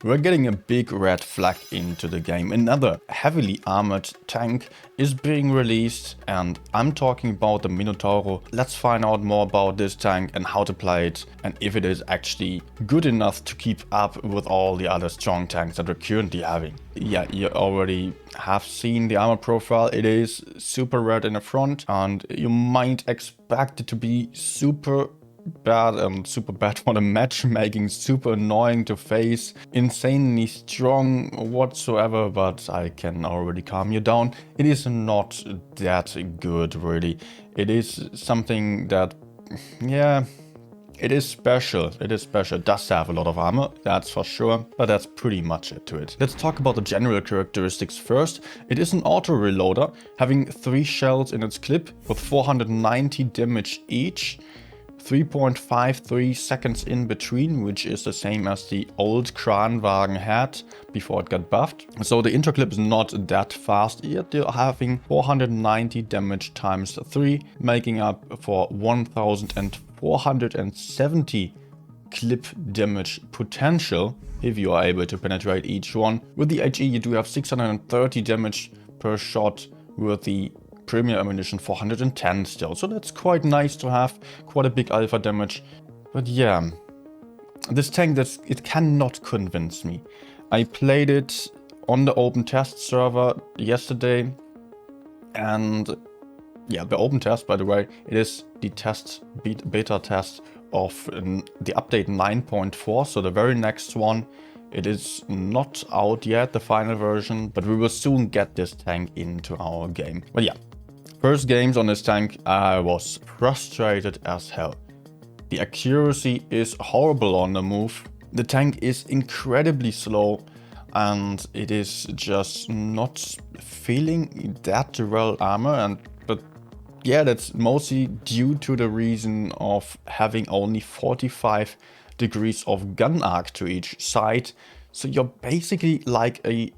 We're getting a big red flag into the game. Another heavily armored tank is being released, and I'm talking about the Minotauro. Let's find out more about this tank and how to play it, and if it is actually good enough to keep up with all the other strong tanks that we're currently having. Yeah, you already have seen the armor profile. It is super red in the front, and you might expect it to be super bad for the matchmaking, super annoying to face, insanely strong whatsoever, but I can already calm you down. It is not that good, really. It is something that, yeah, it is special. It is special. It does have a lot of armor, that's for sure, but that's pretty much it to it. Let's talk about the general characteristics first. It is an auto reloader, having 3 shells in its clip with 490 damage each. 3.53 seconds in between, which is the same as the old Kranwagen had before it got buffed. So the intro clip is not that fast, yet you're having 490 damage times 3, making up for 1470 clip damage potential if you are able to penetrate each one. With the HE you do have 630 damage per shot, with the premium ammunition 410 still, so that's quite nice to have, quite a big alpha damage. But yeah, this tank, it cannot convince me. I played it on the open test server yesterday, and yeah, the open test, by the way, it is the beta test of the update 9.4, so the very next one. It is not out yet, the final version, but we will soon get this tank into our game. But yeah, first games on this tank, I was frustrated as hell. The accuracy is horrible on the move. The tank is incredibly slow, and it is just not feeling that well armor. But yeah, that's mostly due to the reason of having only 45 degrees of gun arc to each side. So you're basically like a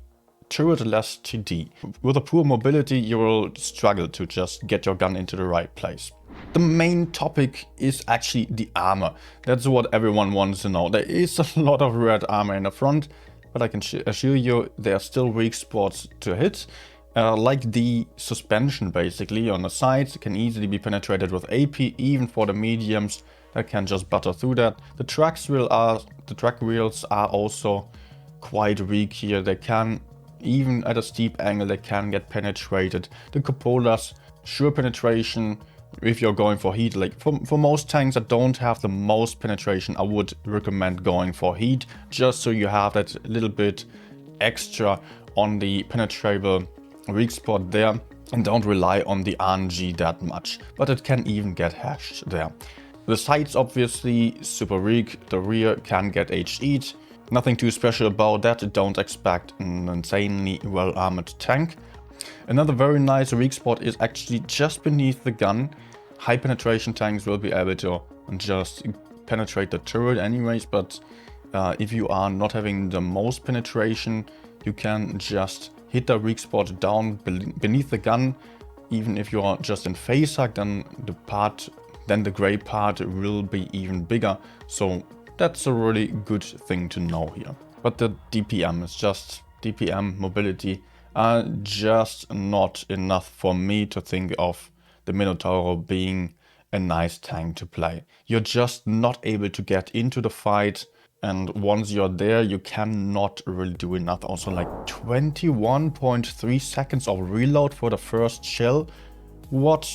turretless TD. With a poor mobility, you will struggle to just get your gun into the right place. The main topic is actually the armor. That's what everyone wants to know. There is a lot of red armor in the front, but I can assure you there are still weak spots to hit. Like the suspension basically on the sides, it can easily be penetrated with AP, even for the mediums that can just butter through that. The track wheels are also quite weak here. They can, even at a steep angle, they can get penetrated. The cupolas, sure penetration if you're going for heat. Like for most tanks that don't have the most penetration, I would recommend going for heat, just so you have that little bit extra on the penetrable weak spot there, and don't rely on the RNG that much, but it can even get hashed there. The sides obviously super weak, the rear can get HE'd. Nothing too special about that, don't expect an insanely well armored tank. Another very nice weak spot is actually just beneath the gun. High penetration tanks will be able to just penetrate the turret anyways, but if you are not having the most penetration, you can just hit the weak spot down beneath the gun. Even if you are just in phase hug, then the gray part will be even bigger. So that's a really good thing to know here. But the DPM mobility are just not enough for me to think of the Minotauro being a nice tank to play. You're just not able to get into the fight, and once you're there, you cannot really do enough. Also, like 21.3 seconds of reload for the first shell. What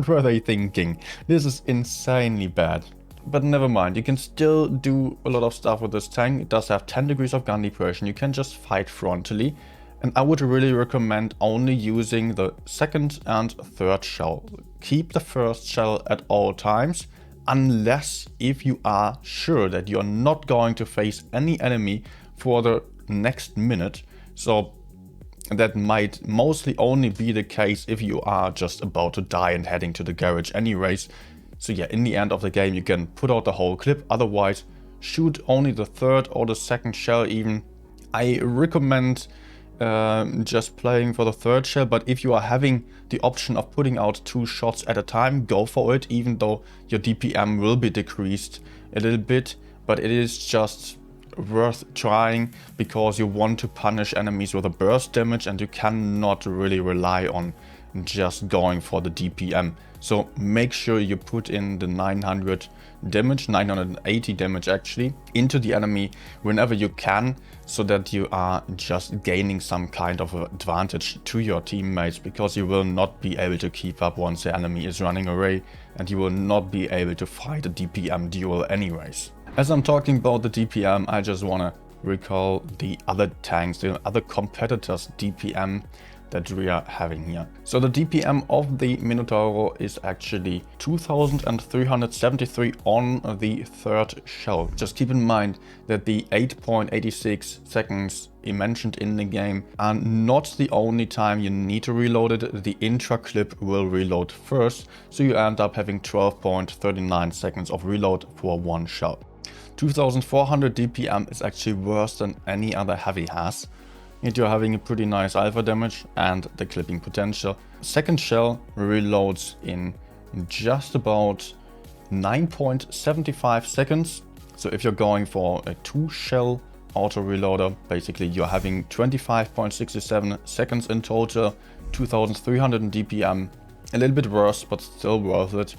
were they thinking? This is insanely bad. But never mind, you can still do a lot of stuff with this tank. It does have 10 degrees of gun depression. You can just fight frontally. And I would really recommend only using the second and third shell. Keep the first shell at all times, unless if you are sure that you're not going to face any enemy for the next minute. So that might mostly only be the case if you are just about to die and heading to the garage anyways. So yeah, in the end of the game you can put out the whole clip, otherwise shoot only the third or the second shell even. I recommend just playing for the third shell, but if you are having the option of putting out 2 shots at a time, go for it, even though your DPM will be decreased a little bit. But it is just worth trying because you want to punish enemies with a burst damage and you cannot really rely on just going for the DPM. So make sure you put in the 900 damage, 980 damage actually, into the enemy whenever you can, so that you are just gaining some kind of advantage to your teammates, because you will not be able to keep up once the enemy is running away, and you will not be able to fight a DPM duel anyways. As I'm talking about the DPM, I just want to recall the other tanks, the other competitors' DPM that we are having here. So the DPM of the Minotauro is actually 2373 on the third shell. Just keep in mind that the 8.86 seconds mentioned in the game are not the only time you need to reload it. The intra clip will reload first, so you end up having 12.39 seconds of reload for one shell. 2400 DPM is actually worse than any other heavy has. And you're having a pretty nice alpha damage and the clipping potential. Second shell reloads in just about 9.75 seconds. So if you're going for a 2-shell auto reloader, basically you're having 25.67 seconds in total, 2300 in DPM. A little bit worse, but still worth it.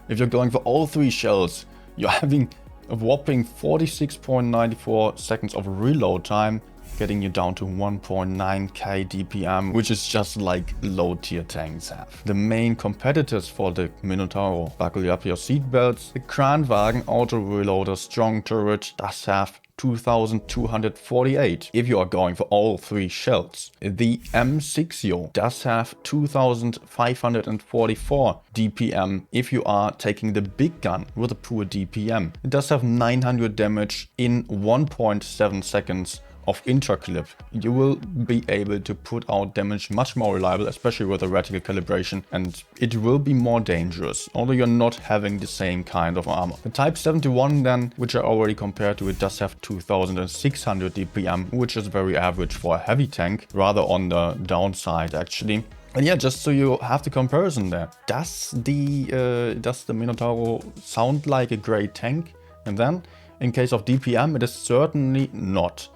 If you're going for all 3 shells, you're having a whopping 46.94 seconds of reload time, getting you down to 1.9k DPM, which is just like low tier tanks have. The main competitors for the Minotauro, buckle up your seatbelts. The Kranwagen auto reloader strong turret does have 2248 if you are going for all 3 shells. The M6 does have 2544 DPM if you are taking the big gun with a poor DPM. It does have 900 damage in 1.7 seconds of intra-clip. You will be able to put out damage much more reliable, especially with the reticle calibration, and it will be more dangerous, although you're not having the same kind of armor. The Type 71 then, which I already compared to, it does have 2600 DPM, which is very average for a heavy tank, rather on the downside actually. And yeah, just so you have the comparison there. Does the Minotauro sound like a great tank? And then, in case of DPM, it is certainly not.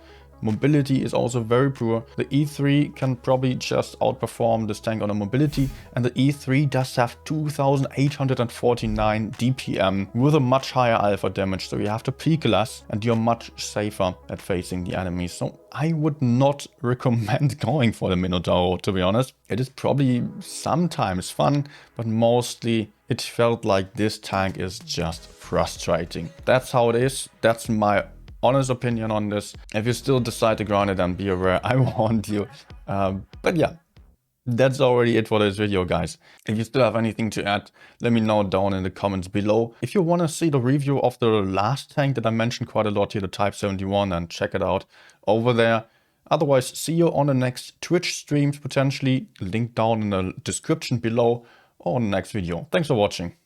Mobility is also very poor. The E3 can probably just outperform this tank on a mobility, and the E3 does have 2849 DPM with a much higher alpha damage, so you have to peak less and you're much safer at facing the enemies. So I would not recommend going for the Minotauro, to be honest. It is probably sometimes fun, but mostly it felt like this tank is just frustrating. That's how it is. That's my honest opinion on this. If you still decide to grind it, then be aware, I warned you. But yeah, that's already it for this video, guys. If you still have anything to add, let me know down in the comments below. If you want to see the review of the last tank that I mentioned quite a lot here, the Type 71, then check it out over there. Otherwise, see you on the next Twitch streams, potentially. Link down in the description below, or on the next video. Thanks for watching.